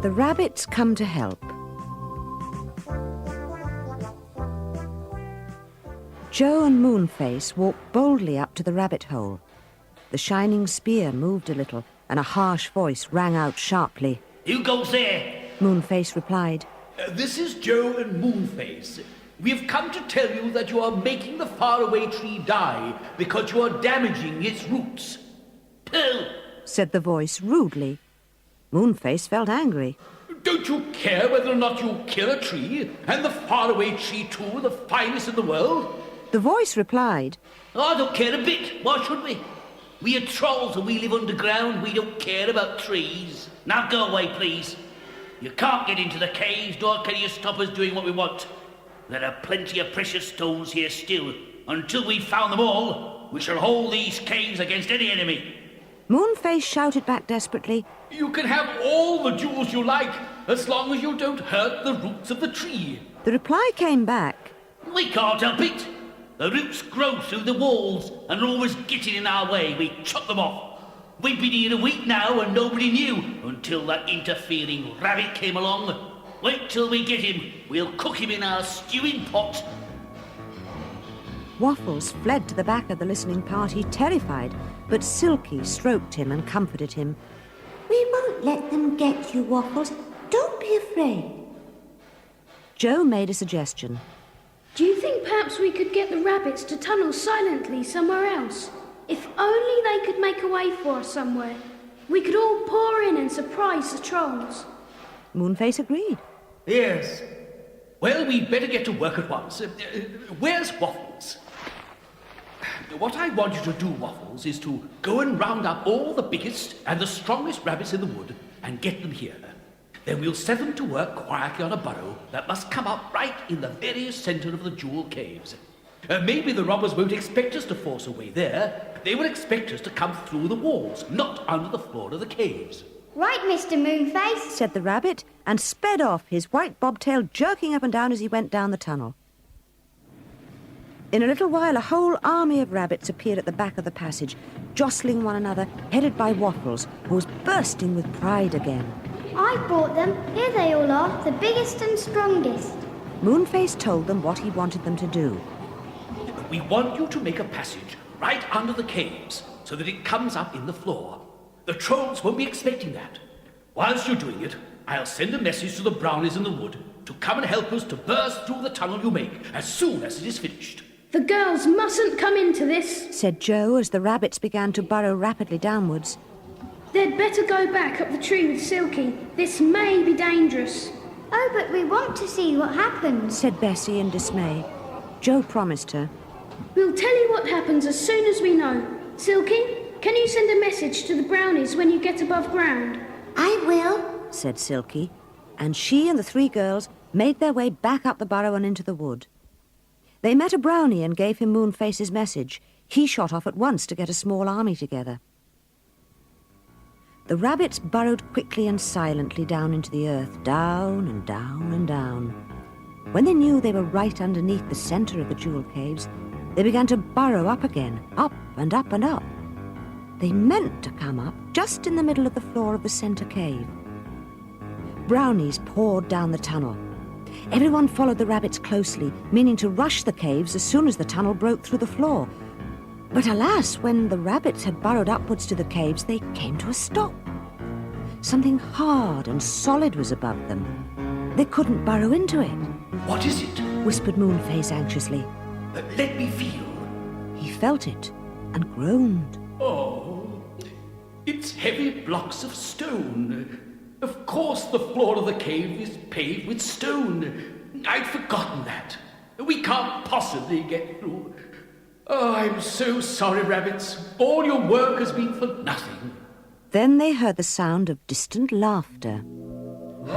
The rabbits come to help. Joe and Moonface walked boldly up to the rabbit hole. The shining spear moved a little, and a harsh voice rang out sharply. Who goes there? Moonface replied. This is Joe and Moonface. We have come to tell you that you are making the faraway tree die because you are damaging its roots. Pooh! Said the voice rudely. Moonface felt angry. Don't you care whether or not you kill a tree, and the faraway tree too, the finest in the world? The voice replied. I don't care a bit. Why should we? We are trolls and we live underground. We don't care about trees. Now go away, please. You can't get into the caves, nor can you stop us doing what we want. There are plenty of precious stones here still. Until we've found them all, we shall hold these caves against any enemy. Moonface shouted back desperately. You can have all the jewels you like, as long as you don't hurt the roots of the tree. The reply came back. We can't help it. The roots grow through the walls and are always getting in our way. We chop them off. We've been here a week now and nobody knew until that interfering rabbit came along. Wait till we get him. We'll cook him in our stewing pot. Waffles fled to the back of the listening party, terrified, but Silky stroked him and comforted him. We won't let them get you, Waffles. Don't be afraid. Joe made a suggestion. Do you think perhaps we could get the rabbits to tunnel silently somewhere else? If only they could make a way for us somewhere. We could all pour in and surprise the trolls. Moonface agreed. Yes. Well, we'd better get to work at once. Where's Waffles? What I want you to do, Waffles, is to go and round up all the biggest and the strongest rabbits in the wood and get them here. Then we'll set them to work quietly on a burrow that must come up right in the very centre of the jewel caves. Maybe the robbers won't expect us to force a way there. They will expect us to come through the walls, not under the floor of the caves. Right, Mr. Moonface, said the rabbit, and sped off, his white bobtail jerking up and down as he went down the tunnel. In a little while, a whole army of rabbits appeared at the back of the passage, jostling one another, headed by Waffles, who was bursting with pride again. I brought them. Here they all are, the biggest and strongest. Moonface told them what he wanted them to do. We want you to make a passage right under the caves so that it comes up in the floor. The trolls won't be expecting that. Whilst you're doing it, I'll send a message to the brownies in the wood to come and help us to burst through the tunnel you make as soon as it is finished. The girls mustn't come into this, said Joe as the rabbits began to burrow rapidly downwards. They'd better go back up the tree with Silky. This may be dangerous. Oh, but we want to see what happens, said Bessie in dismay. Joe promised her. We'll tell you what happens as soon as we know. Silky, can you send a message to the brownies when you get above ground? I will, said Silky, and she and the three girls made their way back up the burrow and into the wood. They met a brownie and gave him Moonface's message. He shot off at once to get a small army together. The rabbits burrowed quickly and silently down into the earth, down and down and down. When they knew they were right underneath the centre of the jewel caves, they began to burrow up again, up and up and up. They meant to come up just in the middle of the floor of the centre cave. Brownies poured down the tunnel. Everyone followed the rabbits closely, meaning to rush the caves as soon as the tunnel broke through the floor. But alas, when the rabbits had burrowed upwards to the caves, they came to a stop. Something hard and solid was above them. They couldn't burrow into it. What is it? Whispered Moonface anxiously. Let me feel. He felt it and groaned. Oh, it's heavy blocks of stone. Of course the floor of the cave is paved with stone. I'd forgotten that. We can't possibly get through. Oh, I'm so sorry, rabbits. All your work has been for nothing. Then they heard the sound of distant laughter. We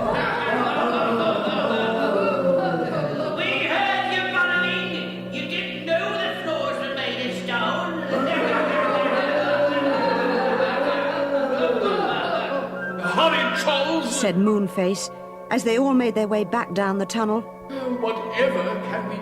heard you burrowing. You didn't know the floors were made of stone. Horrid trolls, said Moonface, as they all made their way back down the tunnel. Whatever can we